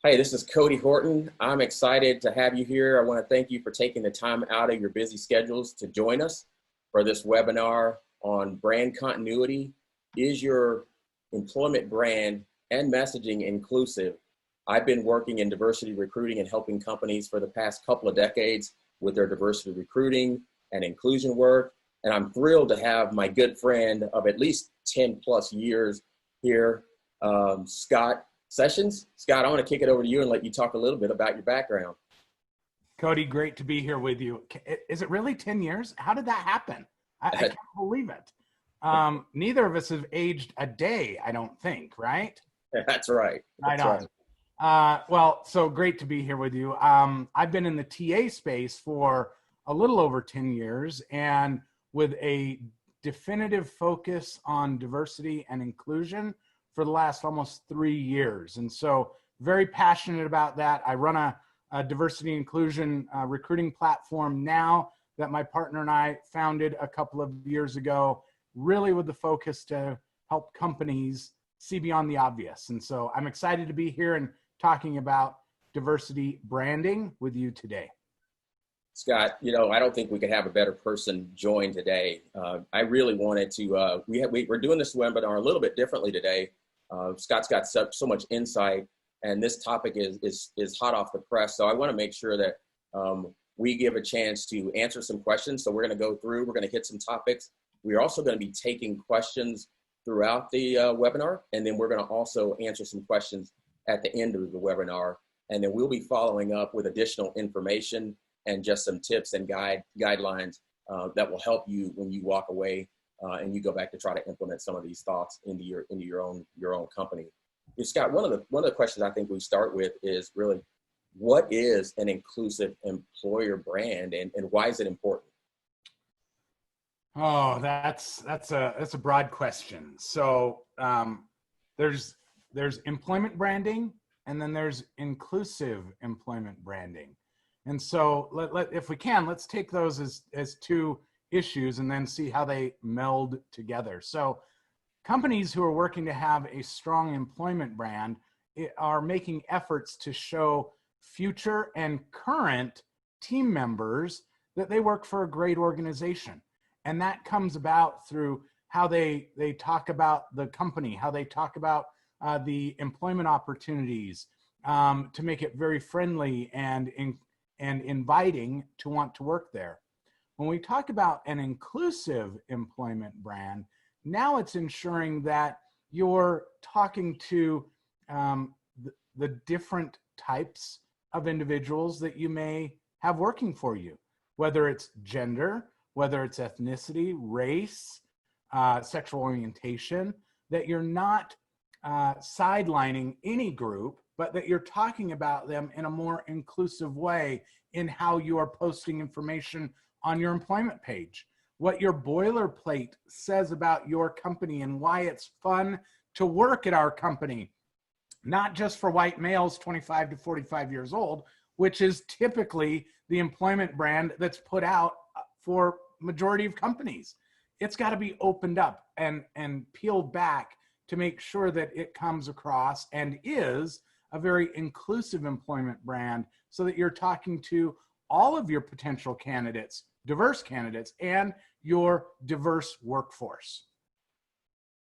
Hey, this is Cody Horton. I'm excited to have you here. I want to thank you for taking the time out of your busy schedules to join us for this webinar on brand continuity. Is your employment brand and messaging inclusive? I've been working in diversity recruiting and helping companies for the past couple of decades with their diversity recruiting and inclusion work. And I'm thrilled to have my good friend of at least 10 plus years here, Scot Sessions. Scott, I want to kick it over to you and let you talk a little bit about your background. Cody, great to be here with you. Is it really 10 years? How did that happen? I can't believe it. Neither of us have aged a day, I don't think, right? That's right. That's right. Well, so great to be here with you. I've been in the TA space for a little over 10 years and with a definitive focus on diversity and inclusion for the last almost 3 years. And so very passionate about that. I run a diversity inclusion recruiting platform now that my partner and I founded a couple of years ago, really with the focus to help companies see beyond the obvious. And so I'm excited to be here and talking about diversity branding with you today. Scott, I don't think we could have a better person join today. I really wanted to, we're doing this webinar a little bit differently today. Scott's got so much insight, and this topic is hot off the press. So I want to make sure that we give a chance to answer some questions. So we're going to go through, we're going to hit some topics. We're also going to be taking questions throughout the webinar, and then we're going to also answer some questions at the end of the webinar. And then we'll be following up with additional information and just some tips and guidelines that will help you when you walk away and you go back to try to implement some of these thoughts into your own company. Scott, one of the questions I think we start with is really, what is an inclusive employer brand, and why is it important? Oh, that's a broad question. So there's employment branding, and then there's inclusive employment branding. And so if we can, let's take those as two issues and then see how they meld together. So companies who are working to have a strong employment brand are making efforts to show future and current team members that they work for a great organization. And that comes about through how they talk about the company, how they talk about the employment opportunities, to make it very friendly and inviting to want to work there. When we talk about an inclusive employment brand, now it's ensuring that you're talking to the different types of individuals that you may have working for you, whether it's gender, whether it's ethnicity, race, sexual orientation, that you're not sidelining any group, but that you're talking about them in a more inclusive way in how you are posting information on your employment page, what your boilerplate says about your company and why it's fun to work at our company, not just for white males 25 to 45 years old, which is typically the employment brand that's put out for majority of companies. It's got to be opened up and peeled back to make sure that it comes across and is a very inclusive employment brand, so that you're talking to all of your potential candidates, diverse candidates, and your diverse workforce.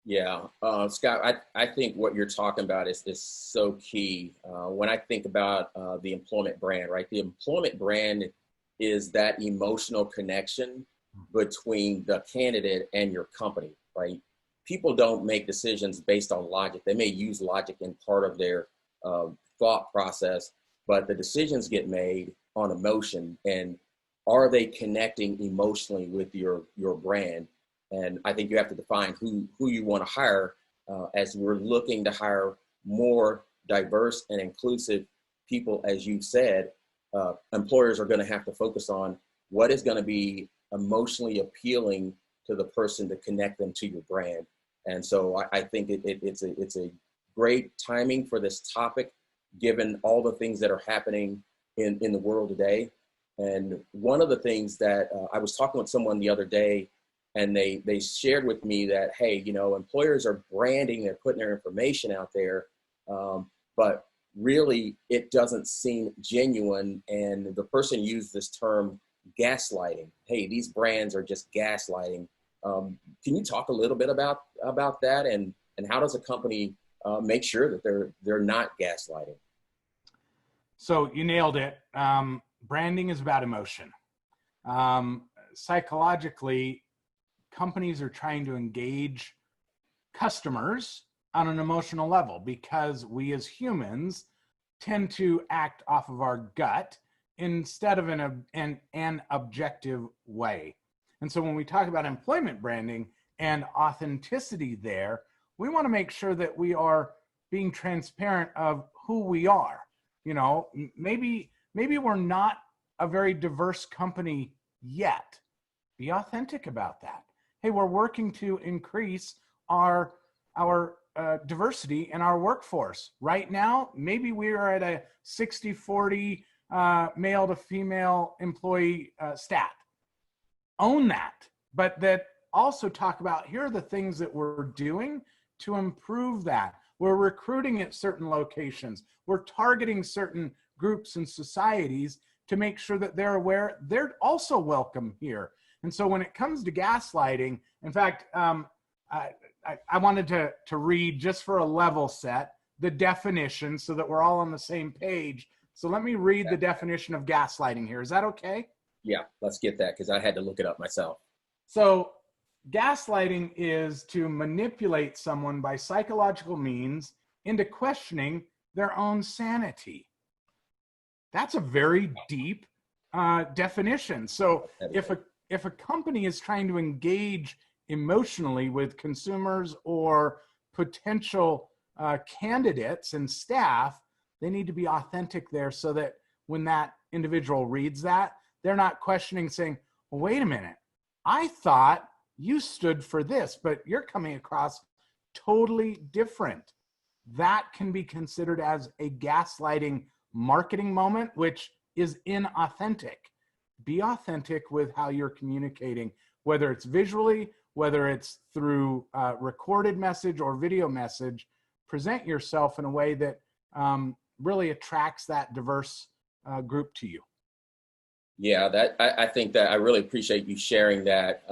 Yeah, Scott, I think what you're talking about is so key. When I think about the employment brand, right? The employment brand is that emotional connection between the candidate and your company, right? People don't make decisions based on logic. They may use logic in part of their thought process, but the decisions get made on emotion. And are they connecting emotionally with your brand? And I think you have to define who you want to hire, as we're looking to hire more diverse and inclusive people. As you said, employers are going to have to focus on what is going to be emotionally appealing to the person to connect them to your brand. And so I think it's a great timing for this topic, given all the things that are happening in the world today. And one of the things that I was talking with someone the other day, and they shared with me that, hey, employers are branding, they're putting their information out there, but really it doesn't seem genuine. And the person used this term gaslighting. Hey, these brands are just gaslighting. Can you talk a little bit about that, and how does a company make sure that they're not gaslighting? So you nailed it. Branding is about emotion. Psychologically, companies are trying to engage customers on an emotional level because we as humans tend to act off of our gut instead of an objective way. And so when we talk about employment branding and authenticity there, we want to make sure that we are being transparent of who we are. You know, maybe we're not a very diverse company yet. Be authentic about that. Hey, we're working to increase our diversity in our workforce. Right now, maybe we are at a 60-40 male to female employee stat. Own that, but that also talk about here are the things that we're doing to improve that. We're recruiting at certain locations. We're targeting certain groups and societies to make sure that they're aware they're also welcome here. And so when it comes to gaslighting, in fact, I wanted to read, just for a level set, the definition so that we're all on the same page. So let me read the definition of gaslighting here. Is that okay? Yeah, let's get that, because I had to look it up myself. So gaslighting is to manipulate someone by psychological means into questioning their own sanity. That's a very deep definition. So if a company is trying to engage emotionally with consumers or potential candidates and staff, they need to be authentic there so that when that individual reads that, they're not questioning, saying, well, wait a minute, I thought you stood for this, but you're coming across totally different. That can be considered as a gaslighting marketing moment, which is inauthentic. Be authentic with how you're communicating, whether it's visually, whether it's through recorded message or video message. Present yourself in a way that really attracts that diverse group to you. Yeah, I think that I really appreciate you sharing that.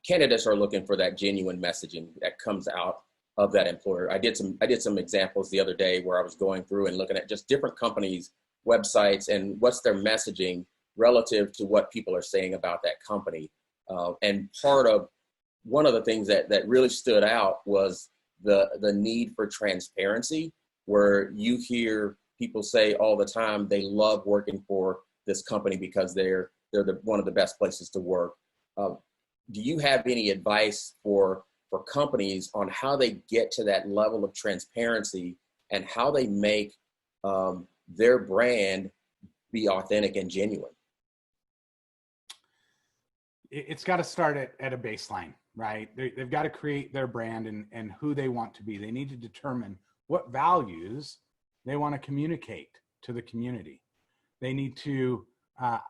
Candidates are looking for that genuine messaging that comes out of that employer. I did some examples the other day where I was going through and looking at just different companies' websites and what's their messaging relative to what people are saying about that company. And one of the things that really stood out was the need for transparency, where you hear people say all the time they love working for this company because they're one of the best places to work. Do you have any advice for companies on how they get to that level of transparency and how they make their brand be authentic and genuine? It's got to start at a baseline, right? They've got to create their brand and who they want to be. They need to determine what values they want to communicate to the community. They need to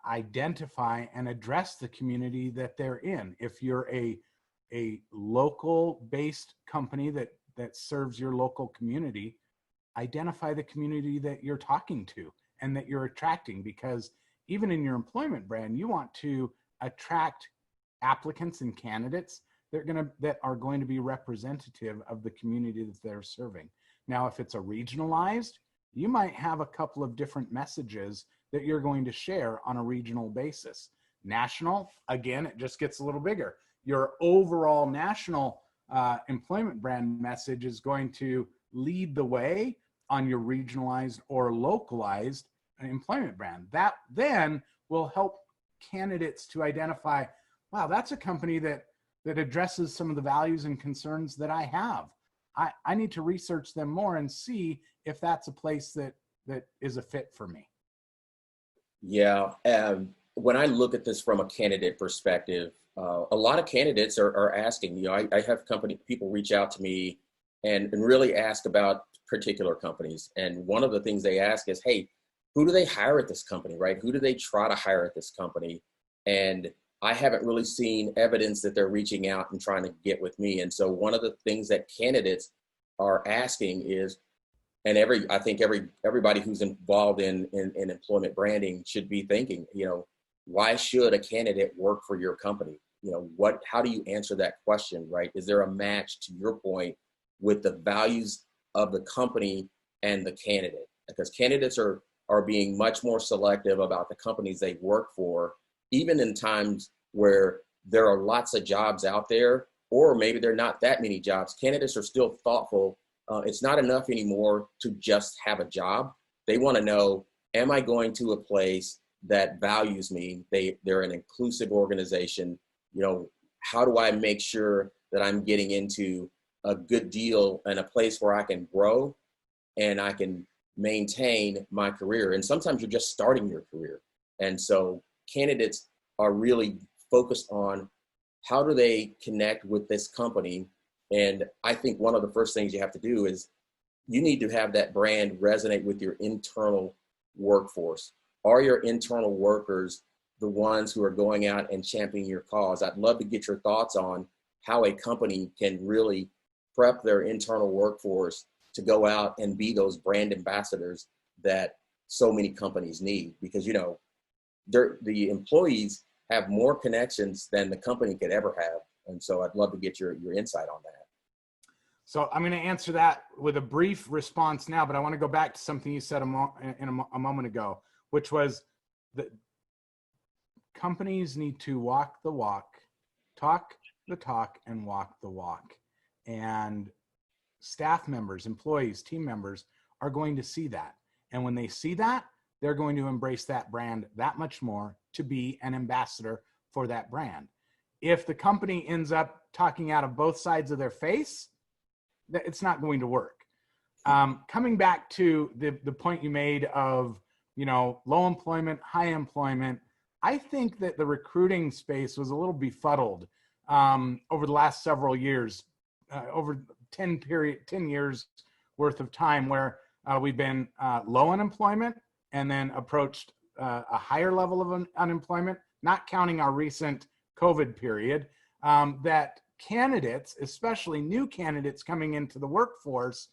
identify and address the community that they're in. If you're a local based company that serves your local community, identify the community that you're talking to and that you're attracting, because even in your employment brand, you want to attract applicants and candidates that are going to be representative of the community that they're serving. Now, if it's a regionalized, you might have a couple of different messages that you're going to share on a regional basis. National, again, it just gets a little bigger. Your overall national employment brand message is going to lead the way on your regionalized or localized employment brand. That then will help candidates to identify, wow, that's a company that addresses some of the values and concerns that I have. I need to research them more and see if that's a place that is a fit for me. Yeah. When I look at this from a candidate perspective, a lot of candidates are asking, I have people reach out to me and really ask about particular companies. And one of the things they ask is, hey, who do they hire at this company, right? Who do they try to hire at this company? And I haven't really seen evidence that they're reaching out and trying to get with me. And so one of the things that candidates are asking is, And I think everybody who's involved in employment branding should be thinking, why should a candidate work for your company? How do you answer that question, right? Is there a match, to your point, with the values of the company and the candidate? Because candidates are being much more selective about the companies they work for, even in times where there are lots of jobs out there, or maybe there are not that many jobs. Candidates are still thoughtful. It's not enough anymore to just have a job. They want to know, am I going to a place that values me? They're an inclusive organization. How do I make sure that I'm getting into a good deal and a place where I can grow and I can maintain my career? And sometimes you're just starting your career. And so candidates are really focused on how do they connect with this company. And I think one of the first things you have to do is you need to have that brand resonate with your internal workforce. Are your internal workers the ones who are going out and championing your cause? I'd love to get your thoughts on how a company can really prep their internal workforce to go out and be those brand ambassadors that so many companies need, because the employees have more connections than the company could ever have. And so I'd love to get your insight on that. So I'm going to answer that with a brief response now, but I want to go back to something you said a moment ago, which was that companies need to walk the walk, talk the talk, and walk the walk. And staff members, employees, team members are going to see that. And when they see that, they're going to embrace that brand that much more to be an ambassador for that brand. If the company ends up talking out of both sides of their face, it's not going to work. Coming back to the point you made of, low employment, high employment, I think that the recruiting space was a little befuddled over the last several years, over 10 years worth of time, where we've been low unemployment and then approached a higher level of unemployment, not counting our recent COVID period, that candidates, especially new candidates coming into the workforce,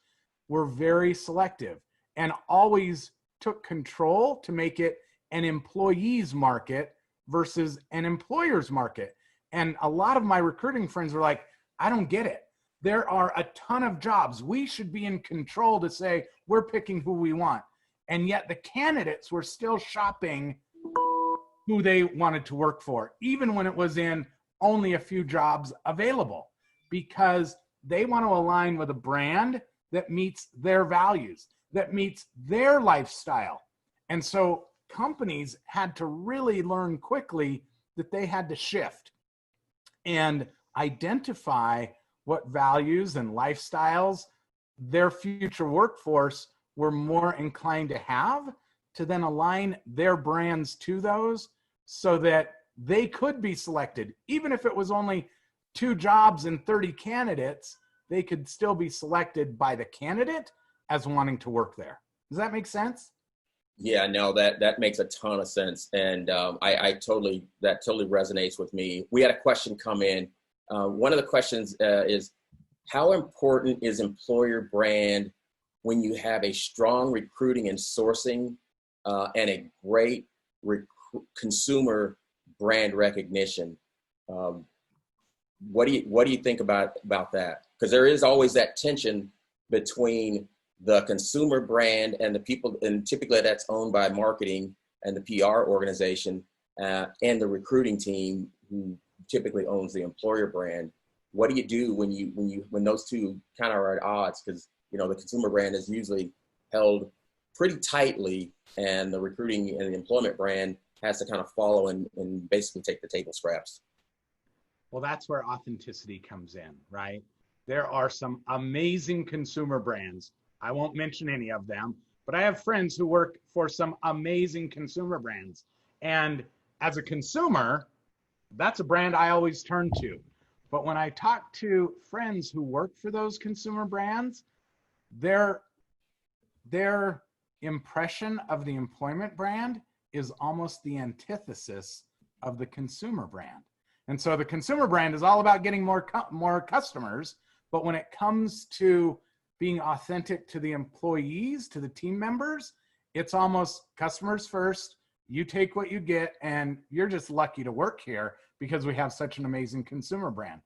were very selective and always took control to make it an employee's market versus an employer's market. And a lot of my recruiting friends were like, I don't get it. There are a ton of jobs. We should be in control to say we're picking who we want. And yet the candidates were still shopping who they wanted to work for, even when it was in only a few jobs available, because they want to align with a brand that meets their values, that meets their lifestyle. And so companies had to really learn quickly that they had to shift and identify what values and lifestyles their future workforce were more inclined to have, to then align their brands to those so that they could be selected. Even if it was only 2 jobs and 30 candidates, they could still be selected by the candidate as wanting to work there. Does that make sense? Yeah, no, that makes a ton of sense. And that totally resonates with me. We had a question come in. One of the questions is, how important is employer brand when you have a strong recruiting and sourcing and a great consumer brand recognition? What do you think about that? Because there is always that tension between the consumer brand and the people, and typically that's owned by marketing and the PR organization, and the recruiting team, who typically owns the employer brand. What do you do when those two kind of are at odds? Because the consumer brand is usually held pretty tightly, and the recruiting and the employment brand has to kind of follow and basically take the table scraps. Well, that's where authenticity comes in, right? There are some amazing consumer brands. I won't mention any of them, but I have friends who work for some amazing consumer brands. And as a consumer, that's a brand I always turn to. But when I talk to friends who work for those consumer brands, their impression of the employment brand is almost the antithesis of the consumer brand. And so the consumer brand is all about getting more customers, but when it comes to being authentic to the employees, to the team members, it's almost customers first. You take what you get, and you're just lucky to work here because we have such an amazing consumer brand.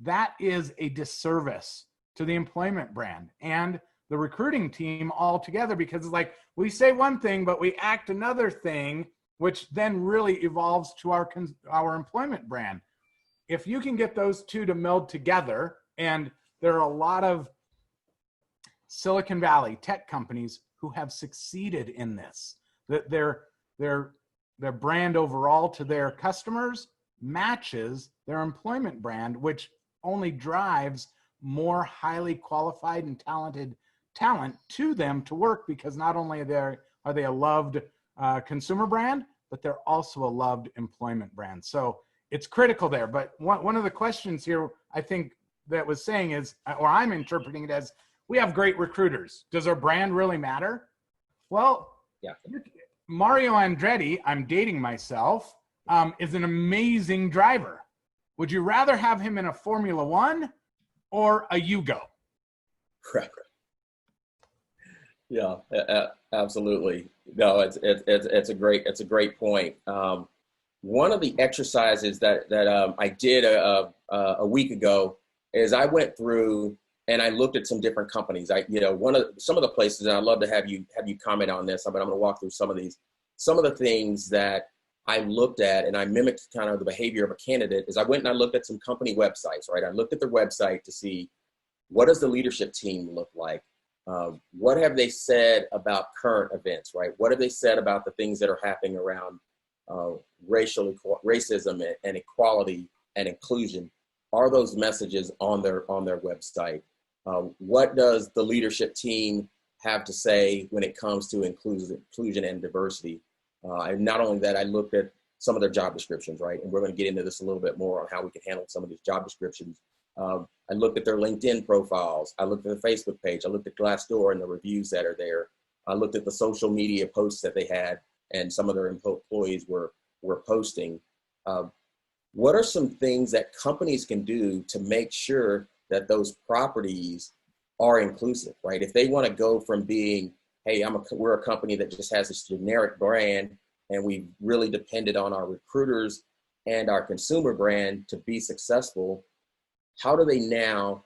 That is a disservice to the employment brand and the recruiting team altogether, because it's like we say one thing, but we act another thing, which then really evolves to our employment brand. If you can get those two to meld together, and there are a lot of Silicon Valley tech companies who have succeeded in this, that their brand overall to their customers matches their employment brand, which only drives more highly qualified and talented talent to them to work, because not only are they a loved consumer brand, but they're also a loved employment brand. So it's critical there. But one of the questions here, I think, that was saying is, or I'm interpreting it as, we have great recruiters. Does our brand really matter? Well, yeah. Mario Andretti, I'm dating myself, is an amazing driver. Would you rather have him in a Formula One or a Yugo? Right. Yeah, absolutely. No, it's a great point. One of the exercises that I did a week ago is I went through and I looked at some different companies. Some of the places, and I'd love to have you comment on this, but I'm going to walk through some of these. Some of the things that I looked at and I mimicked kind of the behavior of a candidate is I went and I looked at some company websites, right? I looked at their website to see, what does the leadership team look like? What have they said about current events, right? What have they said about the things that are happening around racism and equality and inclusion? Are those messages on their website? What does the leadership team have to say when it comes to inclusion and diversity? And not only that, I looked at some of their job descriptions, right? And we're going to get into this a little bit more on how we can handle some of these job descriptions. I looked at their LinkedIn profiles. I looked at the Facebook page. I looked at Glassdoor and the reviews that are there. I looked at the social media posts that they had and some of their employees were posting. What are some things that companies can do to make sure that those properties are inclusive, right? If they want to go from being, hey, we're a company that just has this generic brand and we really depended on our recruiters and our consumer brand to be successful, how do they now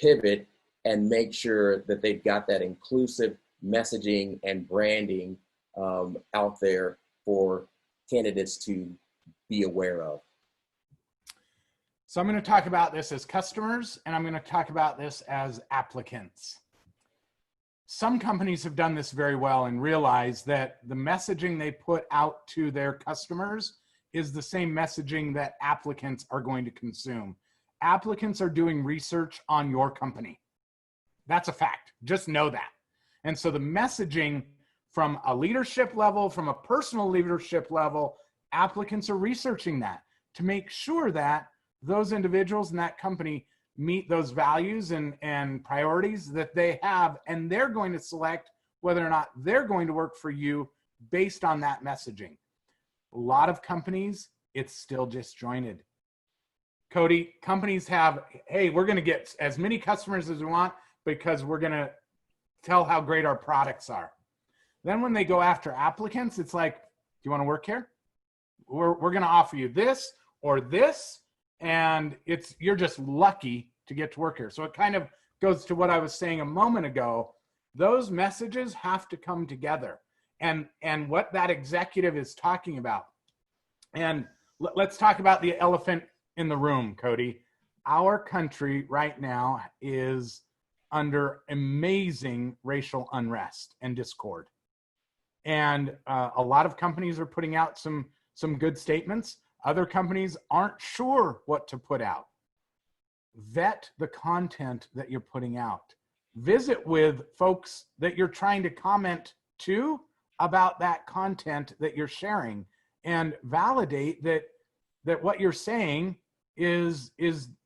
pivot and make sure that they've got that inclusive messaging and branding out there for candidates to be aware of? So I'm going to talk about this as customers, and I'm going to talk about this as applicants. Some companies have done this very well and realize that the messaging they put out to their customers is the same messaging that applicants are going to consume. Applicants are doing research on your company. That's a fact. Just know that. And so the messaging from a leadership level, from a personal leadership level, applicants are researching that to make sure that those individuals in that company meet those values and priorities that they have, and they're going to select whether or not they're going to work for you based on that messaging. A lot of companies, it's still disjointed. Cody, companies have, hey, we're going to get as many customers as we want because we're going to tell how great our products are. Then when they go after applicants, it's like, do you want to work here? We're going to offer you this or this, and you're just lucky to get to work here. So it kind of goes to what I was saying a moment ago. Those messages have to come together, and what that executive is talking about. And let's talk about the elephant in the room, Cody. Our country right now is under amazing racial unrest and discord. And a lot of companies are putting out some good statements. Other companies aren't sure what to put out. Vet the content that you're putting out. Visit with folks that you're trying to comment to about that content that you're sharing, and validate that what you're saying is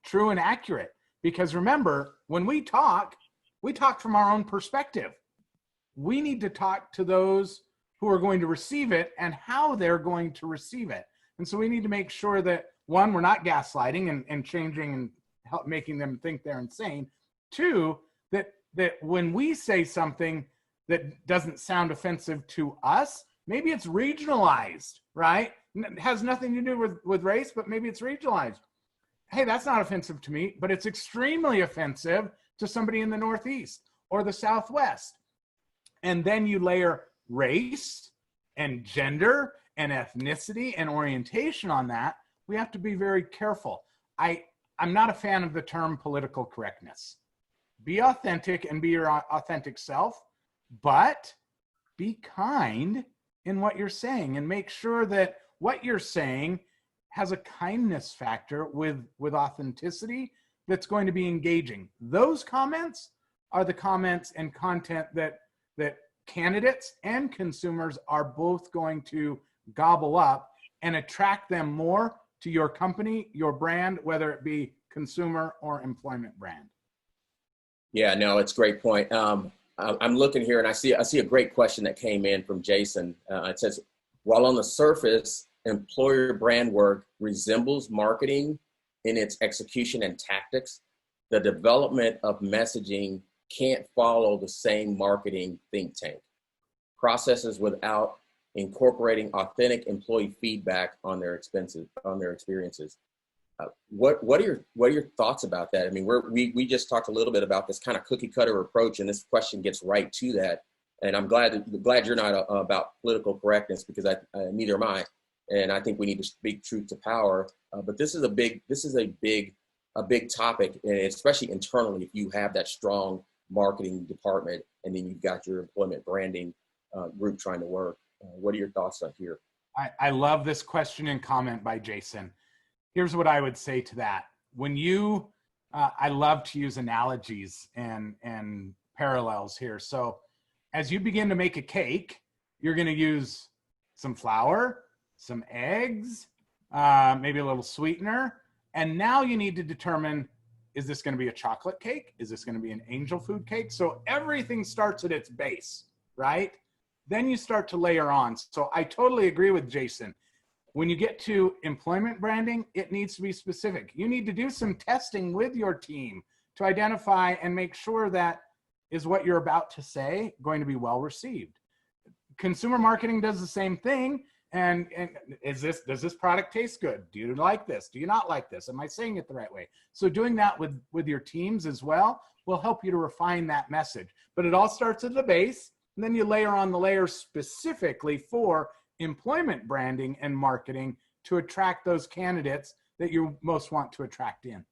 true and accurate. Because remember, when we talk from our own perspective. We need to talk to those who are going to receive it and how they're going to receive it. And so we need to make sure that, one, we're not gaslighting and changing and making them think they're insane. Two, that that when we say something that doesn't sound offensive to us, maybe it's regionalized, right? It has nothing to do with race, but maybe it's regionalized. Hey, that's not offensive to me, but it's extremely offensive to somebody in the Northeast or the Southwest. And then you layer race and gender and ethnicity and orientation on that. We have to be very careful. I'm not a fan of the term political correctness. Be authentic and be your authentic self, but be kind in what you're saying and make sure that what you're saying has a kindness factor with authenticity that's going to be engaging. Those comments are the comments and content that candidates and consumers are both going to gobble up and attract them more to your company, your brand, whether it be consumer or employment brand. Yeah, no, it's a great point. I'm looking here and I see a great question that came in from Jason. It says, while on the surface, employer brand work resembles marketing in its execution and tactics, the development of messaging can't follow the same marketing think tank processes without incorporating authentic employee feedback on their experiences. What are your thoughts about that? I mean, we just talked a little bit about this kind of cookie cutter approach, and this question gets right to that. And I'm glad you're not about political correctness, because neither am I. And I think we need to speak truth to power. But this is a big topic, and especially internally, if you have that strong marketing department and then you've got your employment branding group trying to work. What are your thoughts on here? I love this question and comment by Jason. Here's what I would say to that. When you, I love to use analogies and parallels here. So as you begin to make a cake, you're going to use some flour, some eggs, maybe a little sweetener. And now you need to determine, is this going to be a chocolate cake? Is this going to be an angel food cake? So everything starts at its base, right? Then you start to layer on. So I totally agree with Jason. When you get to employment branding, it needs to be specific. You need to do some testing with your team to identify and make sure that is what you're about to say going to be well received. Consumer marketing does the same thing. And does this product taste good? Do you like this? Do you not like this? Am I saying it the right way? So doing that with your teams as well will help you to refine that message. But it all starts at the base, and then you layer on the layers specifically for employment branding and marketing to attract those candidates that you most want to attract in.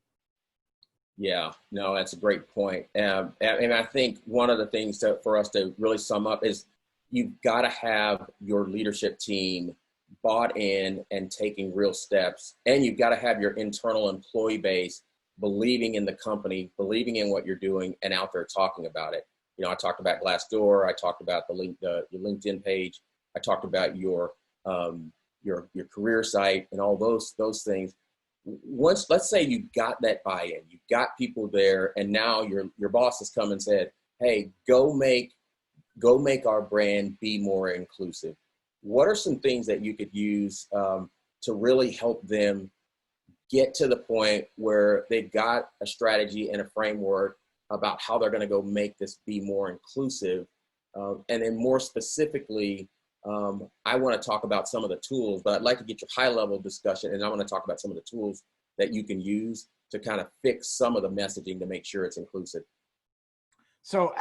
Yeah, no, that's a great point. And I think one of the things for us to really sum up is you've got to have your leadership team bought in and taking real steps. And you've got to have your internal employee base believing in the company, believing in what you're doing, and out there talking about it. You know, I talked about Glassdoor. I talked about your LinkedIn page. I talked about your career site and all those things. Once, let's say you got that buy-in, you've got people there, and now your boss has come and said, "Hey, go make our brand be more inclusive." What are some things that you could use to really help them get to the point where they've got a strategy and a framework about how they're going to go make this be more inclusive? And then more specifically, I want to talk about some of the tools, but I'd like to get your high-level discussion, and I want to talk about some of the tools that you can use to kind of fix some of the messaging to make sure it's inclusive. So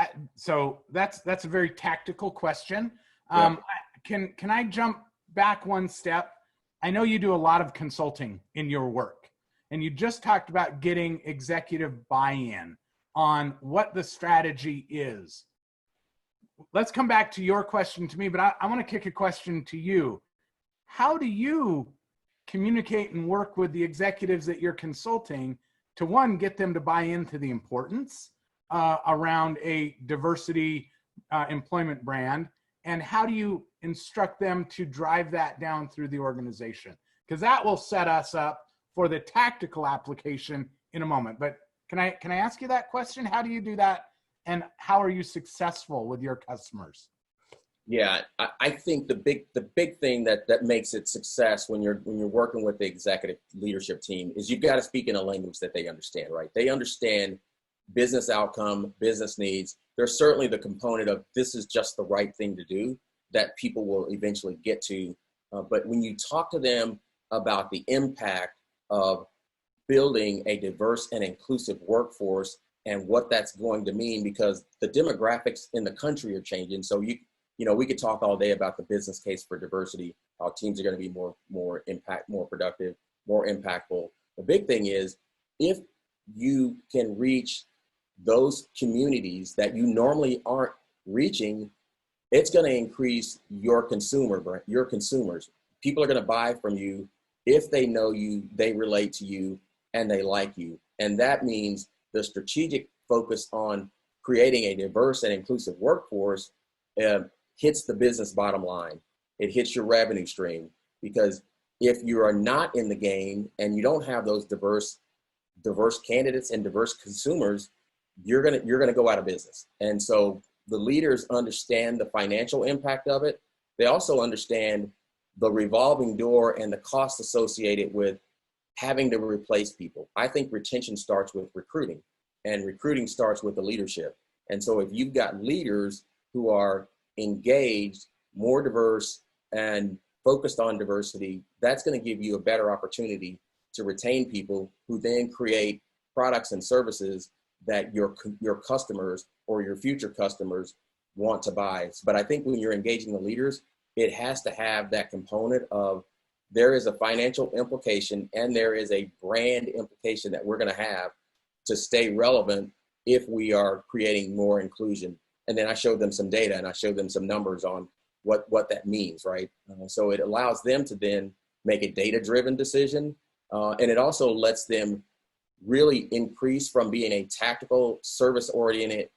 that's a very tactical question. Yeah. Can I jump back one step? I know you do a lot of consulting in your work, and you just talked about getting executive buy-in on what the strategy is. Let's come back to your question to me, but I want to kick a question to you. How do you communicate and work with the executives that you're consulting to, one, get them to buy into the importance around a diversity employment brand, and how do you instruct them to drive that down through the organization? Because that will set us up for the tactical application in a moment. But can I ask you that question? How do you do that, and how are you successful with your customers? Yeah, I think the big thing that makes it success when you're working with the executive leadership team is you've got to speak in a language that they understand, right? They understand business outcome, business needs. There's certainly the component of this is just the right thing to do that people will eventually get to. But when you talk to them about the impact of building a diverse and inclusive workforce and what that's going to mean, because the demographics in the country are changing. So we could talk all day about the business case for diversity, how teams are going to be more productive, more impactful. The big thing is, if you can reach those communities that you normally aren't reaching, it's going to increase your consumers. People are going to buy from you if they know you, they relate to you, and they like you. And that means the strategic focus on creating a diverse and inclusive workforce hits the business bottom line. It hits your revenue stream, because if you are not in the game and you don't have those diverse candidates and diverse consumers, you're gonna go out of business. And so the leaders understand the financial impact of it. They also understand the revolving door and the cost associated with having to replace people. I think retention starts with recruiting, and recruiting starts with the leadership. And so if you've got leaders who are engaged, more diverse, and focused on diversity, that's going to give you a better opportunity to retain people who then create products and services that your customers or your future customers want to buy. But I think when you're engaging the leaders, it has to have that component of, there is a financial implication and there is a brand implication that we're going to have to stay relevant if we are creating more inclusion. And then I showed them some data and I showed them some numbers on what that means, right? So it allows them to then make a data-driven decision. And it also lets them really increase from being a tactical, service-oriented,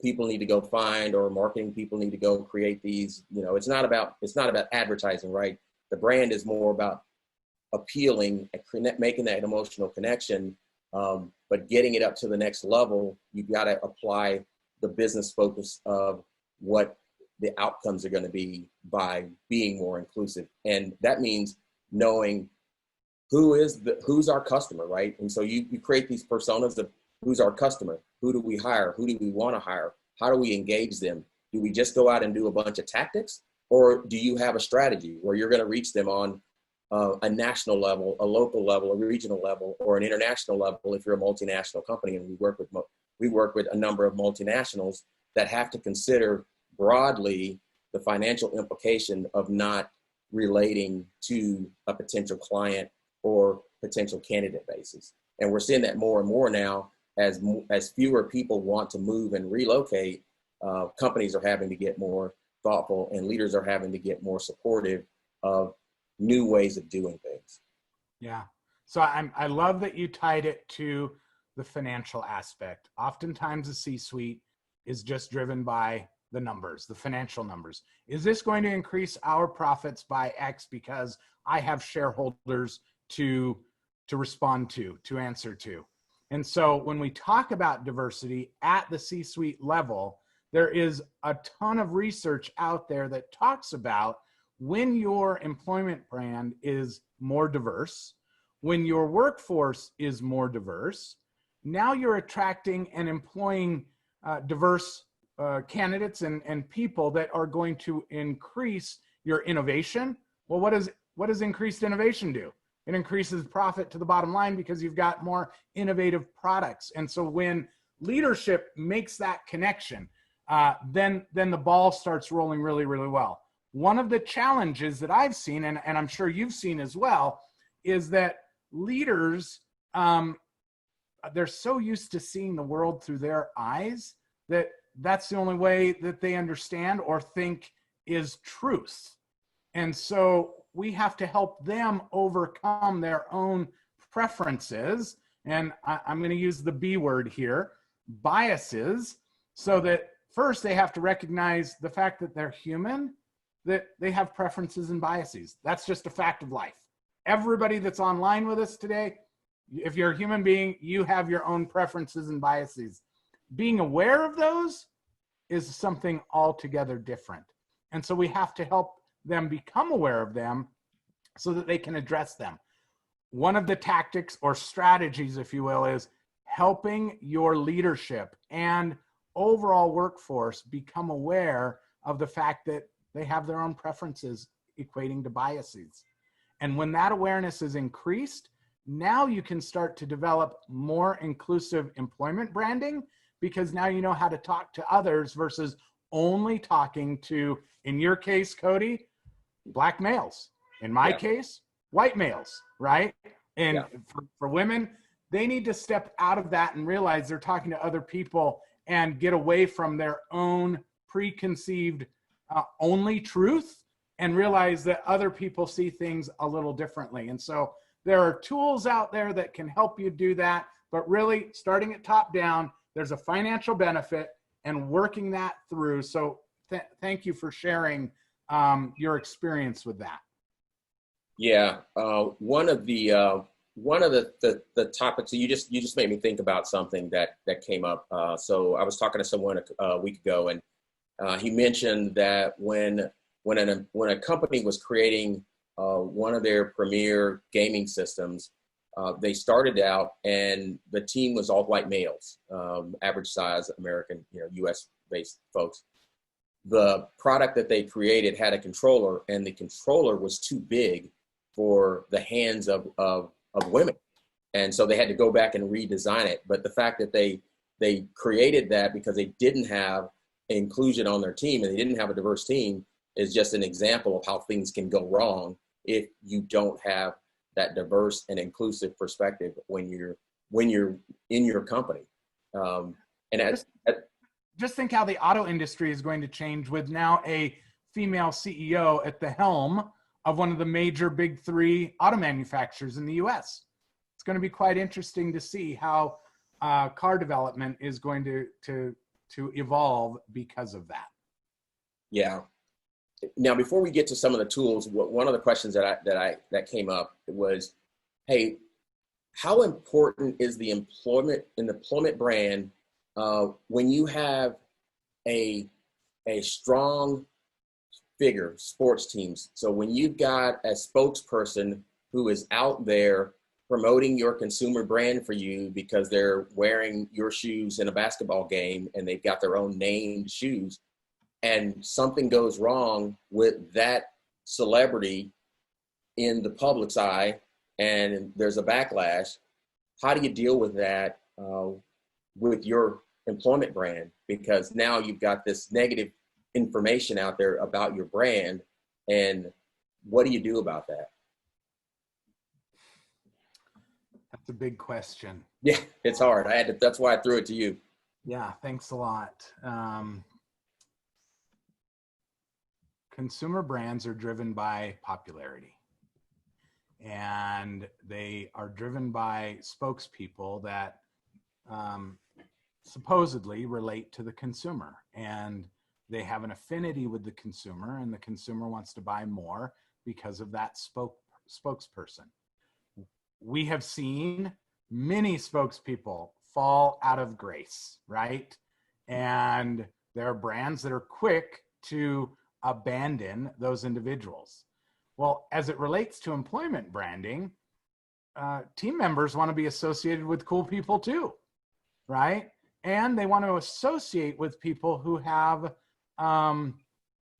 people need to go find, or marketing people need to go create these. It's not about advertising, right? The brand is more about appealing and making that emotional connection, but getting it up to the next level, you've got to apply the business focus of what the outcomes are going to be by being more inclusive. And that means knowing who's our customer, right? And so you create these personas of who's our customer, who do we hire, who do we want to hire, how do we engage them? Do we just go out and do a bunch of tactics, or do you have a strategy where you're going to reach them on a national level, a local level, a regional level, or an international level if you're a multinational company? And we work with a number of multinationals that have to consider broadly the financial implication of not relating to a potential client or potential candidate basis. And we're seeing that more and more now as fewer people want to move and relocate. Companies are having to get more thoughtful, and leaders are having to get more supportive of new ways of doing things. Yeah. So I love that you tied it to the financial aspect. Oftentimes the C-suite is just driven by the numbers, the financial numbers. Is this going to increase our profits by X because I have shareholders to respond to answer to? And so when we talk about diversity at the C-suite level, there is a ton of research out there that talks about when your employment brand is more diverse, when your workforce is more diverse, now you're attracting and employing diverse candidates and people that are going to increase your innovation. Well, what does increased innovation do? It increases profit to the bottom line because you've got more innovative products. And so when leadership makes that connection, then the ball starts rolling really, really well. One of the challenges that I've seen, and I'm sure you've seen as well, is that leaders, they're so used to seeing the world through their eyes that that's the only way that they understand or think is truth. And so we have to help them overcome their own preferences. And I'm going to use the B word here, biases, so that first they have to recognize the fact that they're human, that they have preferences and biases. That's just a fact of life. Everybody that's online with us today, if you're a human being, you have your own preferences and biases. Being aware of those is something altogether different. And so we have to help them become aware of them so that they can address them. One of the tactics or strategies, if you will, is helping your leadership and overall workforce become aware of the fact that they have their own preferences equating to biases. And when that awareness is increased, now you can start to develop more inclusive employment branding, because now you know how to talk to others versus only talking to, in your case, Cody, Black males. In my case, white males, right? And for women, they need to step out of that and realize they're talking to other people and get away from their own preconceived only truth and realize that other people see things a little differently. And so there are tools out there that can help you do that, but really starting at top down, there's a financial benefit and working that through. So thank you for sharing your experience with that. Yeah, one of the topics you just made me think about something that came up. So I was talking to someone a week ago, and he mentioned that when a company was creating one of their premier gaming systems, they started out and the team was all white males, average size American, U.S. based folks. The product that they created had a controller, and the controller was too big for the hands of women. And so they had to go back and redesign it. But the fact that they created that because they didn't have inclusion on their team and they didn't have a diverse team is just an example of how things can go wrong if you don't have that diverse and inclusive perspective when you're in your company. Just think how the auto industry is going to change with now a female CEO at the helm of one of the major big three auto manufacturers in the US. It's going to be quite interesting to see how car development is going to evolve because of that. Yeah. Now, before we get to some of the tools, one of the questions that came up was, hey, how important is the employment brand when you have a strong figure, sports teams? So when you've got a spokesperson who is out there promoting your consumer brand for you because they're wearing your shoes in a basketball game and they've got their own named shoes, and something goes wrong with that celebrity in the public's eye and there's a backlash, how do you deal with that with your employment brand? Because now you've got this negative information out there about your brand, and what do you do about that? That's a big question. Yeah, it's hard. That's why I threw it to you. Yeah, thanks a lot. Consumer brands are driven by popularity, and they are driven by spokespeople that supposedly relate to the consumer, and they have an affinity with the consumer, and the consumer wants to buy more because of that spokesperson. We have seen many spokespeople fall out of grace, right? And there are brands that are quick to abandon those individuals. Well, as it relates to employment branding, team members want to be associated with cool people too, right? And they want to associate with people who have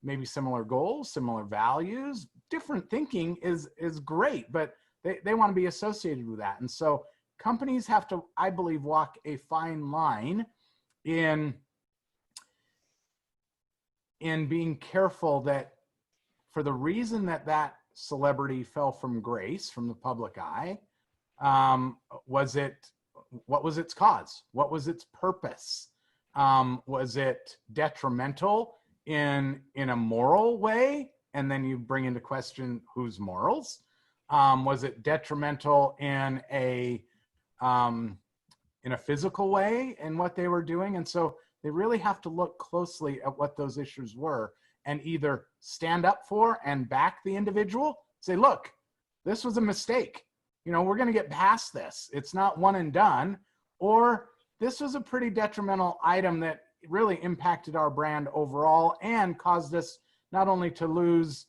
maybe similar goals, similar values. Different thinking is great, but they want to be associated with that. And so companies have to, I believe, walk a fine line in being careful that for the reason that celebrity fell from grace, from the public eye, what was its cause? What was its purpose? Was it detrimental in a moral way? And then you bring into question whose morals? Was it detrimental in a physical way in what they were doing? And so they really have to look closely at what those issues were and either stand up for and back the individual, say, look, this was a mistake. We're going to get past this. It's not one and done. Or this was a pretty detrimental item that really impacted our brand overall and caused us not only to lose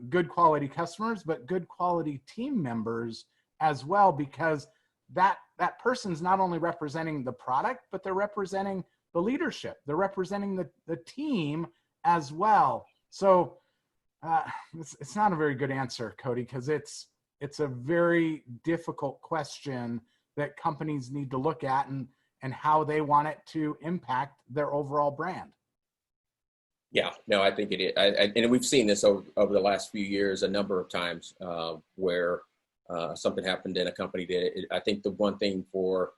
good quality customers, but good quality team members as well, because that person's not only representing the product, but they're representing the leadership. They're representing the team as well. So it's not a very good answer, Cody, because it's a very difficult question that companies need to look at and how they want it to impact their overall brand. Yeah, no, I think it is. And we've seen this over the last few years a number of times where something happened in a company that I think the one thing for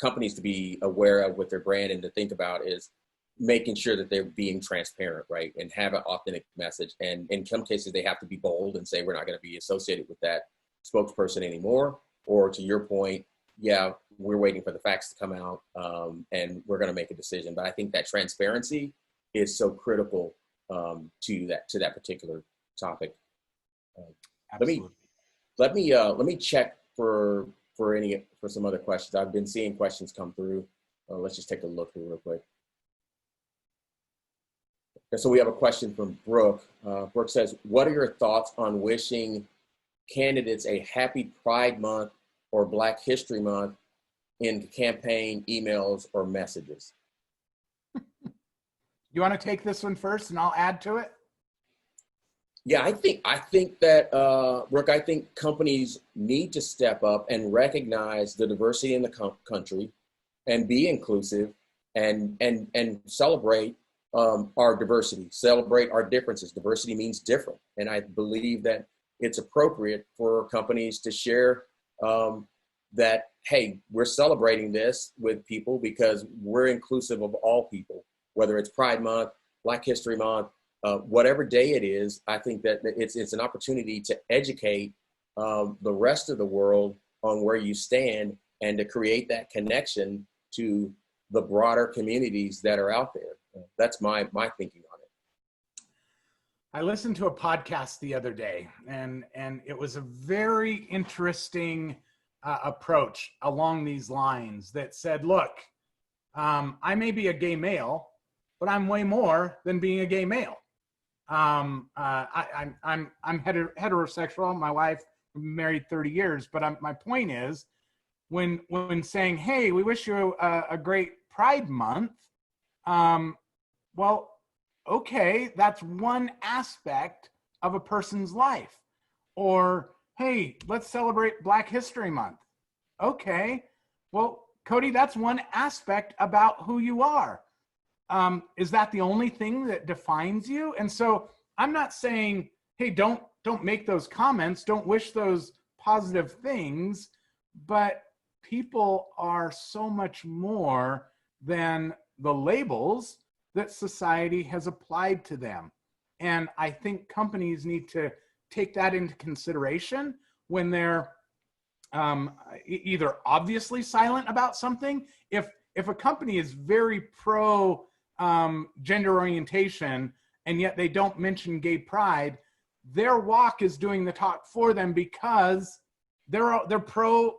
companies to be aware of with their brand and to think about is making sure that they're being transparent, right? And have an authentic message. And in some cases, they have to be bold and say, we're not going to be associated with that spokesperson anymore. Or to your point, yeah, we're waiting for the facts to come out and we're going to make a decision. But I think that transparency is so critical to that particular topic. Let me check for some other questions. I've been seeing questions come through. Let's just take a look here real quick. Okay, so we have a question from Brooke. Brooke says, what are your thoughts on wishing candidates a happy Pride Month or Black History Month in campaign emails or messages? You want to take this one first and I'll add to it? Yeah, I think that, Brooke, I think companies need to step up and recognize the diversity in the country and be inclusive and celebrate our diversity, celebrate our differences. Diversity means different. And I believe that it's appropriate for companies to share that, hey, we're celebrating this with people because we're inclusive of all people, whether it's Pride Month, Black History Month, whatever day it is. I think that it's an opportunity to educate the rest of the world on where you stand and to create that connection to the broader communities that are out there. That's my thinking on it. I listened to a podcast the other day, and it was a very interesting approach along these lines that said, look, I may be a gay male, but I'm way more than being a gay male. I'm heterosexual. My wife married 30 years, but my point is, when saying, hey, we wish you a great Pride Month, well, okay, that's one aspect of a person's life. Or, hey, let's celebrate Black History Month. Okay, well, Cody, that's one aspect about who you are. Is that the only thing that defines you? And so I'm not saying, hey, don't make those comments, don't wish those positive things, but people are so much more than the labels that society has applied to them. And I think companies need to take that into consideration when they're either obviously silent about something. If a company is very pro gender orientation and yet they don't mention gay pride, their walk is doing the talk for them because they're pro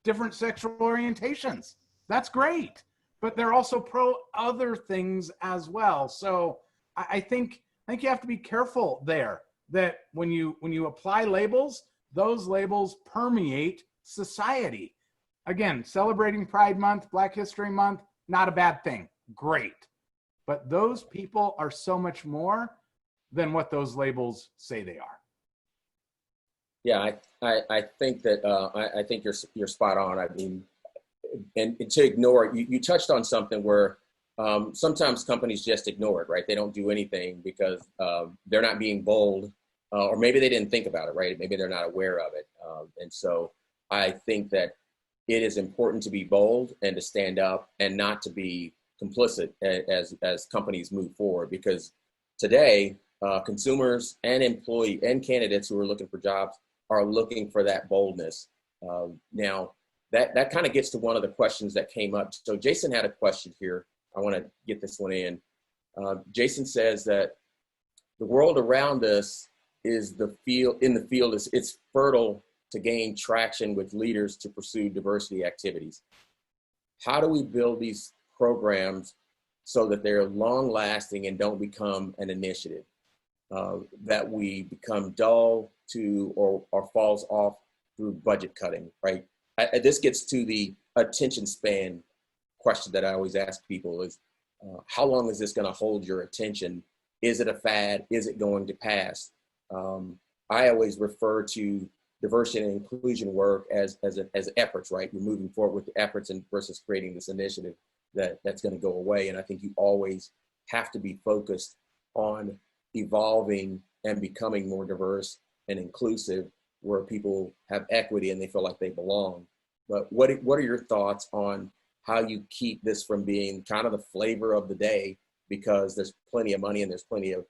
different sexual orientations. That's great. But they're also pro other things as well. So I think you have to be careful there, that when you apply labels, those labels permeate society. Again, celebrating Pride Month, Black History Month, not a bad thing. Great. But those people are so much more than what those labels say they are. Yeah, I think that I think you're spot on. I mean, and to ignore it, you touched on something where sometimes companies just ignore it, right? They don't do anything because they're not being bold, or maybe they didn't think about it, right? Maybe they're not aware of it. And so I think that it is important to be bold and to stand up and not to be complicit as companies move forward, because today consumers and employee and candidates who are looking for jobs are looking for that boldness. Now, that kind of gets to one of the questions that came up. So Jason had a question here. I want to get this one in. Jason says that the world around us is it's fertile to gain traction with leaders to pursue diversity activities. How do we build these programs so that they're long lasting and don't become an initiative that we become dull to or falls off through budget cutting, right? This gets to the attention span question that I always ask people is, how long is this going to hold your attention? Is it a fad? Is it going to pass? I always refer to diversity and inclusion work as efforts, right? You're moving forward with the efforts and versus creating this initiative that's going to go away. And I think you always have to be focused on evolving and becoming more diverse and inclusive, where people have equity and they feel like they belong. But what are your thoughts on how you keep this from being kind of the flavor of the day, because there's plenty of money and there's plenty of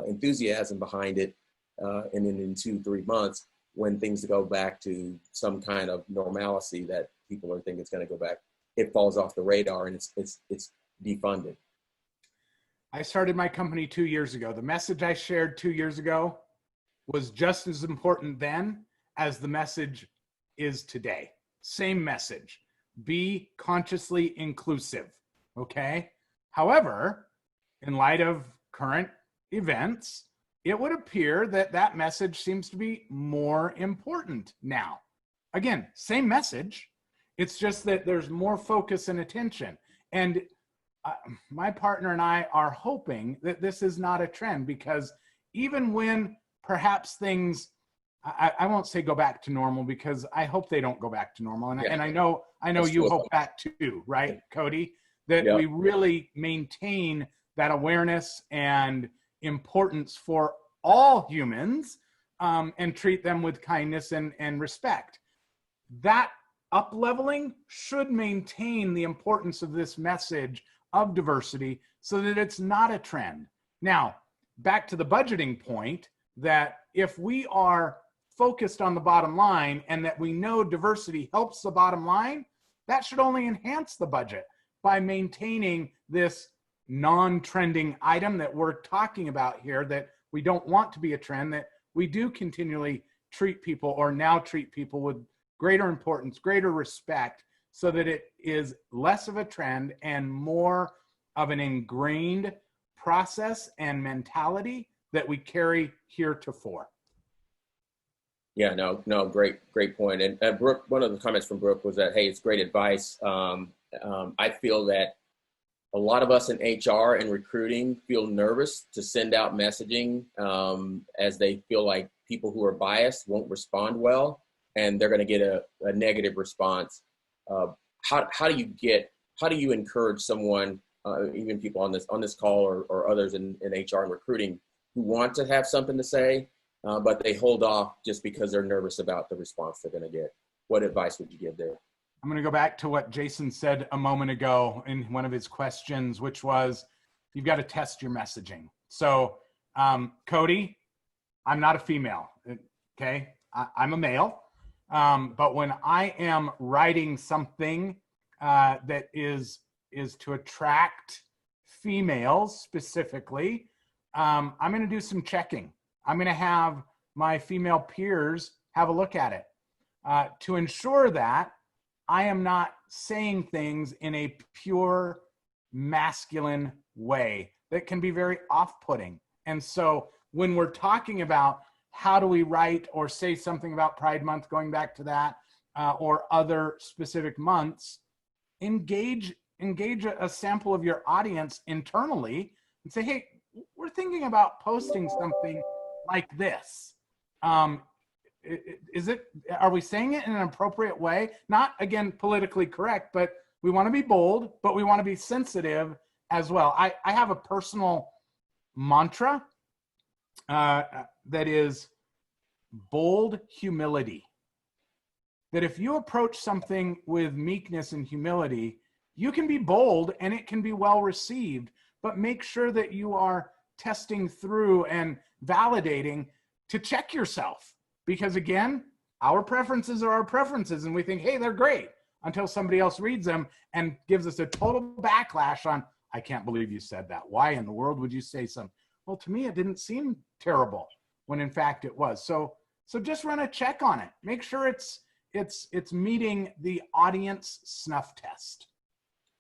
enthusiasm behind it, and then in 2-3 months, when things go back to some kind of normalcy that people are thinking it's going to go back, it falls off the radar and it's defunded. I started my company 2 years ago. The message I shared 2 years ago was just as important then as the message is today. Same message. Be consciously inclusive, okay? However, in light of current events, it would appear that that message seems to be more important now. Again, same message. It's just that there's more focus and attention. And my partner and I are hoping that this is not a trend, because even when perhaps things, I won't say go back to normal, because I hope they don't go back to normal. And I know you hope that too, right, Cody? That we really maintain that awareness and importance for all humans, and treat them with kindness and respect. That up-leveling should maintain the importance of this message of diversity so that it's not a trend. Now, back to the budgeting point, that if we are focused on the bottom line and that we know diversity helps the bottom line, that should only enhance the budget by maintaining this non-trending item that we're talking about here, that we don't want to be a trend, that we do continually treat people, or now treat people, with greater importance, greater respect, so that it is less of a trend and more of an ingrained process and mentality that we carry heretofore. Yeah, no, great point. And Brooke, one of the comments from Brooke was that, hey, it's great advice. I feel that a lot of us in HR and recruiting feel nervous to send out messaging, as they feel like people who are biased won't respond well, and they're going to get a negative response. How do you encourage someone, even people on this call or others in HR and recruiting, who want to have something to say, but they hold off just because they're nervous about the response they're going to get? What advice would you give there? I'm going to go back to what Jason said a moment ago in one of his questions, which was, you've got to test your messaging. So, Cody, I'm not a female, okay? I'm a male. But when I am writing something that is to attract females specifically, I'm going to do some checking. I'm going to have my female peers have a look at it to ensure that I am not saying things in a pure masculine way that can be very off-putting. And so when we're talking about how do we write or say something about Pride Month, going back to that, or other specific months, engage a sample of your audience internally and say, hey, we're thinking about posting something like this. Are we saying it in an appropriate way? Not, again, politically correct, but we want to be bold, but we want to be sensitive as well. I have a personal mantra that is bold humility. That if you approach something with meekness and humility, you can be bold and it can be well received, but make sure that you are testing through and validating to check yourself. Because again, our preferences are our preferences, and we think, hey, they're great, until somebody else reads them and gives us a total backlash on, I can't believe you said that. Why in the world would you say something? Well, to me, it didn't seem terrible, when in fact it was. So just run a check on it. Make sure it's meeting the audience snuff test.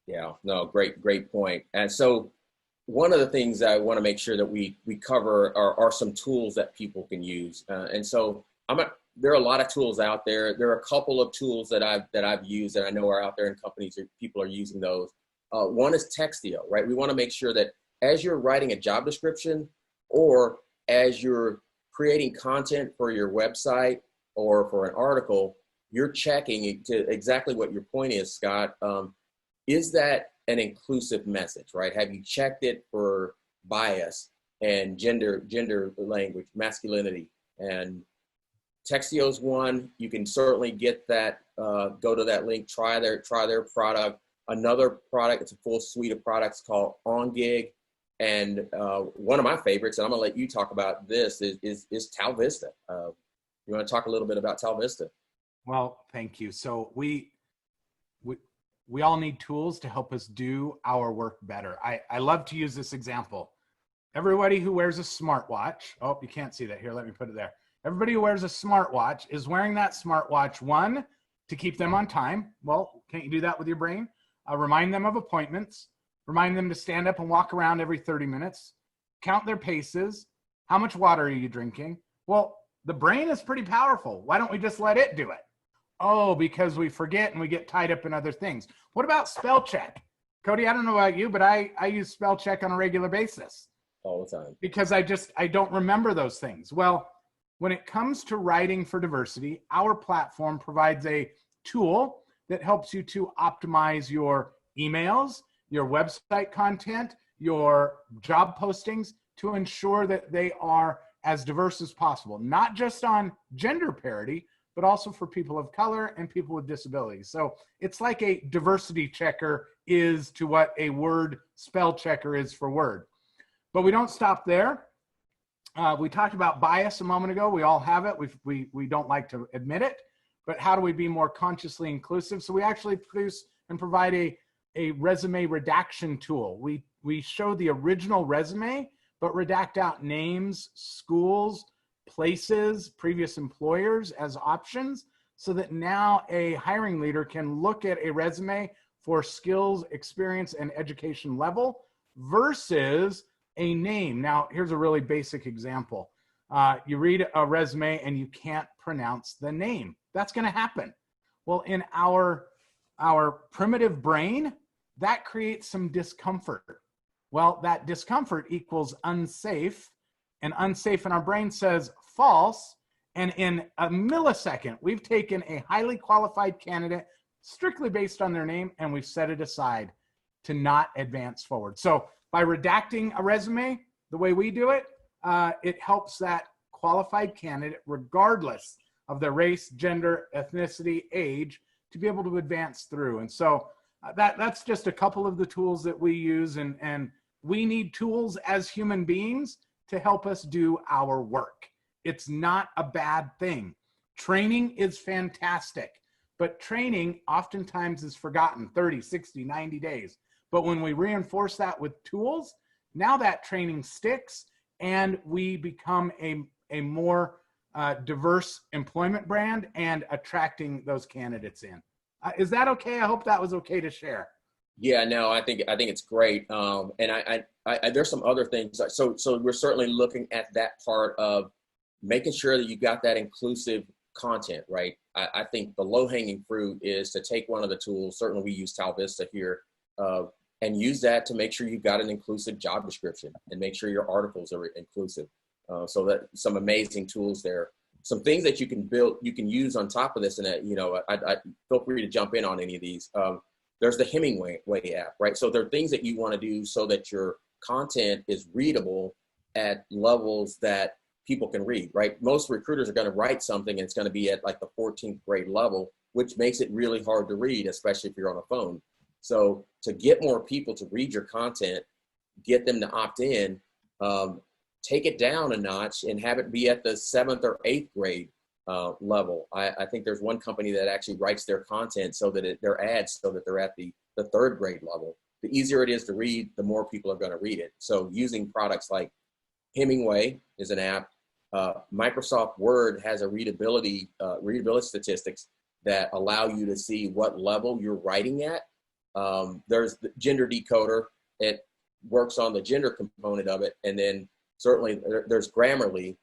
Yeah, no, great point. And so one of the things I want to make sure that we cover are some tools that people can use. And so there are a lot of tools out there. There are a couple of tools that I've used that I know are out there in companies, or people are using those. One is Textio, right? We want to make sure that as you're writing a job description, or as you're creating content for your website or for an article, you're checking to exactly what your point is, Scott. Is that an inclusive message, right? Have you checked it for bias and gender language, masculinity? And Textio's one. You can certainly get that. Go to that link. Try their product. Another product. It's a full suite of products called OnGig. And one of my favorites, and I'm gonna let you talk about this, is TalVista. You want to talk a little bit about TalVista? Well, thank you. So we all need tools to help us do our work better. I love to use this example. Everybody who wears a smartwatch, oh, you can't see that here, let me put it there. Everybody who wears a smartwatch is wearing that smartwatch, one, to keep them on time. Well, can't you do that with your brain? Remind them of appointments, remind them to stand up and walk around every 30 minutes, count their paces, how much water are you drinking? Well, the brain is pretty powerful. Why don't we just let it do it? Oh, because we forget and we get tied up in other things. What about spell check? Cody, I don't know about you, but I use spell check on a regular basis. All the time. Because I don't remember those things. Well, when it comes to writing for diversity, our platform provides a tool that helps you to optimize your emails, your website content, your job postings, to ensure that they are as diverse as possible, not just on gender parity, but also for people of color and people with disabilities. So it's like a diversity checker is to what a word spell checker is for Word. But we don't stop there. We talked about bias a moment ago. We all have it. We don't like to admit it, but how do we be more consciously inclusive? So we actually produce and provide a resume redaction tool. We show the original resume, but redact out names, schools, places, previous employers as options, so that now a hiring leader can look at a resume for skills, experience, and education level versus a name. Now, here's a really basic example. You read a resume and you can't pronounce the name. That's going to happen. Well, in our primitive brain, that creates some discomfort. Well, that discomfort equals unsafe, and unsafe in our brain says false. And in a millisecond, we've taken a highly qualified candidate strictly based on their name, and we've set it aside to not advance forward. So by redacting a resume, the way we do it, it helps that qualified candidate, regardless of their race, gender, ethnicity, age, to be able to advance through. And so that's just a couple of the tools that we use. And we need tools as human beings to help us do our work. It's not a bad thing. Training is fantastic, but training oftentimes is forgotten 30, 60, 90 days. But when we reinforce that with tools, now that training sticks and we become a more diverse employment brand and attracting those candidates in. Is that okay? I hope that was okay to share. Yeah, no, I think it's great. And I there's some other things. So we're certainly looking at that part of making sure that you got that inclusive content, right? I think the low-hanging fruit is to take one of the tools. Certainly we use TalVista here, and use that to make sure you've got an inclusive job description and make sure your articles are inclusive. So that some amazing tools there. Some things that you can build, you can use on top of this, and I feel free to jump in on any of these. There's the Hemingway app, right? So there are things that you want to do so that your content is readable at levels that people can read, right? Most recruiters are going to write something and it's going to be at like the 14th grade level, which makes it really hard to read, especially if you're on a phone. So to get more people to read your content, get them to opt in, take it down a notch and have it be at the 7th or 8th grade level. I think there's one company that actually writes their content so that their ads so that they're at the 3rd grade level. The easier it is to read, the more people are going to read it. So using products like Hemingway is an app. Microsoft Word has a readability statistics that allow you to see what level you're writing at. There's the gender decoder. It works on the gender component of it. And then certainly there's Grammarly,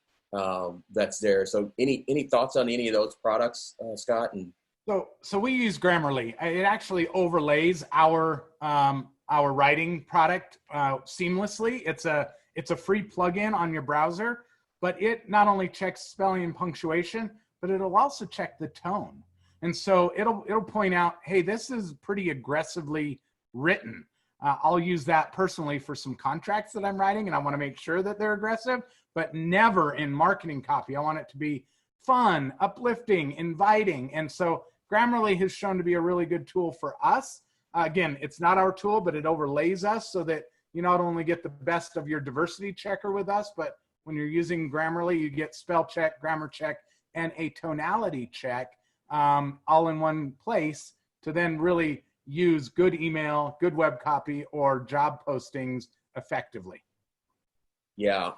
that's there. So any thoughts on any of those products, Scott? And So we use Grammarly. It actually overlays our writing product seamlessly. It's a free plugin on your browser, but it not only checks spelling and punctuation, but it'll also check the tone. And so it'll point out, hey, this is pretty aggressively written. I'll use that personally for some contracts that I'm writing, and I want to make sure that they're aggressive, but never in marketing copy. I want it to be fun, uplifting, inviting. And so Grammarly has shown to be a really good tool for us. Again, it's not our tool, but it overlays us so that you not only get the best of your diversity checker with us, but when you're using Grammarly, you get spell check, grammar check, and a tonality check all in one place to then really use good email, good web copy, or job postings effectively. Yeah.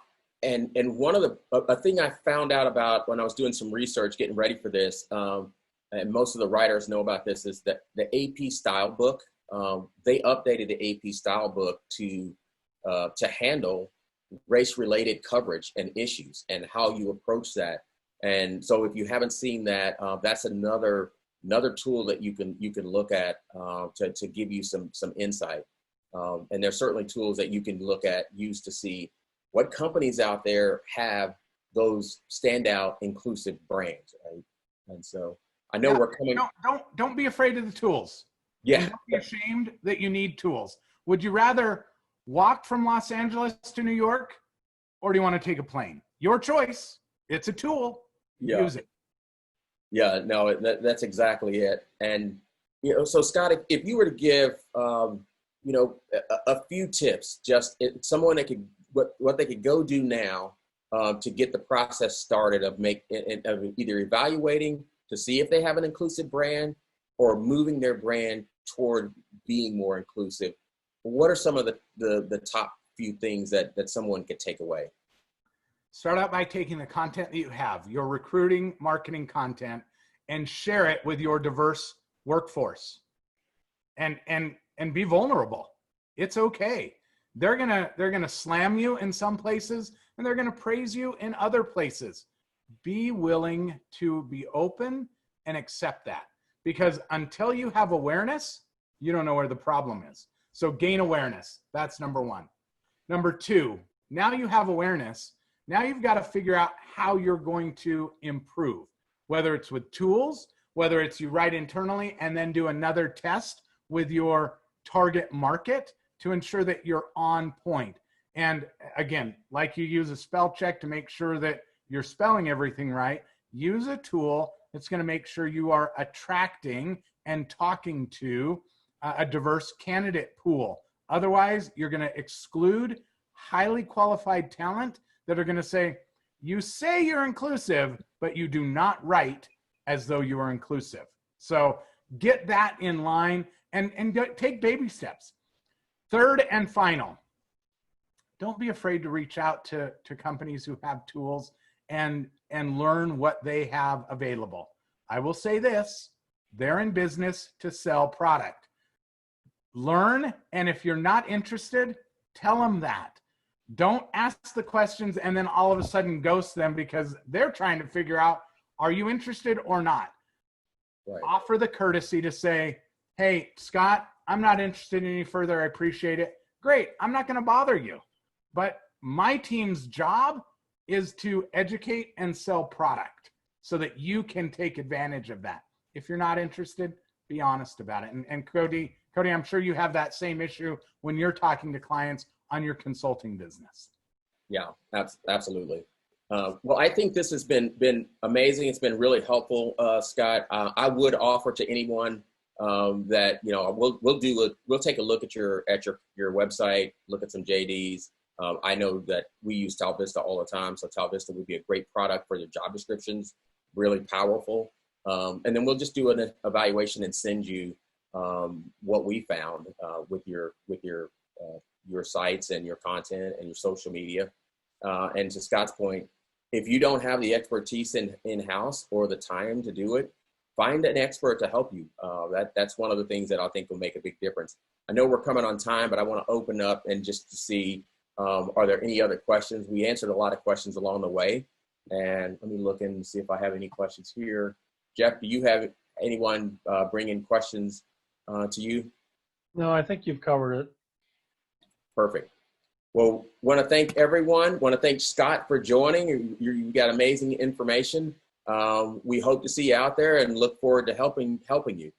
And one of a thing I found out about when I was doing some research, getting ready for this, and most of the writers know about this, is that the AP style book, they updated the AP style book to handle race-related coverage and issues and how you approach that. And so if you haven't seen that, that's another tool that you can look at to give you some insight. And there's certainly tools that you can use to see what companies out there have those standout inclusive brands, right? And so I know we're coming. Don't be afraid of the tools. Yeah. And don't be ashamed that you need tools. Would you rather walk from Los Angeles to New York, or do you want to take a plane? Your choice. It's a tool. Yeah. Use it. Yeah, no, that's exactly it. And, so Scott, if you were to give, a few tips, just someone that could, what they could go do now to get the process started of either evaluating to see if they have an inclusive brand or moving their brand toward being more inclusive, what are some of the top few things that someone could take away? Start out by taking the content that you have, your recruiting, marketing content, and share it with your diverse workforce. And be vulnerable. It's okay. They're gonna slam you in some places, and they're gonna praise you in other places. Be willing to be open and accept that, because until you have awareness, you don't know where the problem is. So gain awareness. That's number one. Number two, now you have awareness. Now you've got to figure out how you're going to improve, whether it's with tools, whether it's you write internally and then do another test with your target market to ensure that you're on point. And again, like you use a spell check to make sure that you're spelling everything right, use a tool that's going to make sure you are attracting and talking to a diverse candidate pool. Otherwise, you're going to exclude highly qualified talent that are going to say you're inclusive, but you do not write as though you are inclusive. So get that in line and take baby steps. Third and final, don't be afraid to reach out to companies who have tools and learn what they have available. I will say this, they're in business to sell product. Learn, and if you're not interested, tell them that. Don't ask the questions and then all of a sudden ghost them because they're trying to figure out, are you interested or not? Right. Offer the courtesy to say, hey, Scott, I'm not interested any further. I appreciate it. Great. I'm not going to bother you. But my team's job is to educate and sell product so that you can take advantage of that. If you're not interested, be honest about it. And Cody, I'm sure you have that same issue when you're talking to clients on your consulting business. Yeah, absolutely. Well, I think this has been amazing. It's been really helpful, Scott. I would offer to anyone that we'll take a look at your website, look at some JDs. I know that we use TalVista all the time, so TalVista would be a great product for your job descriptions. Really powerful. And then we'll just do an evaluation and send you what we found with your sites and your content and your social media. And to Scott's point, if you don't have the expertise in-house or the time to do it, find an expert to help you. That's one of the things that I think will make a big difference. I know we're coming on time, but I want to open up and just to see, are there any other questions? We answered a lot of questions along the way, And let me look and see if I have any questions here. Jeff, do you have anyone bring in questions to you? No, I think you've covered it. Perfect. Well, want to thank everyone. Want to thank Scott for joining. You got amazing information. We hope to see you out there and look forward to helping you.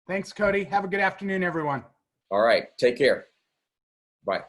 Thanks, Cody. Have a good afternoon, everyone. All right. Take care. Bye.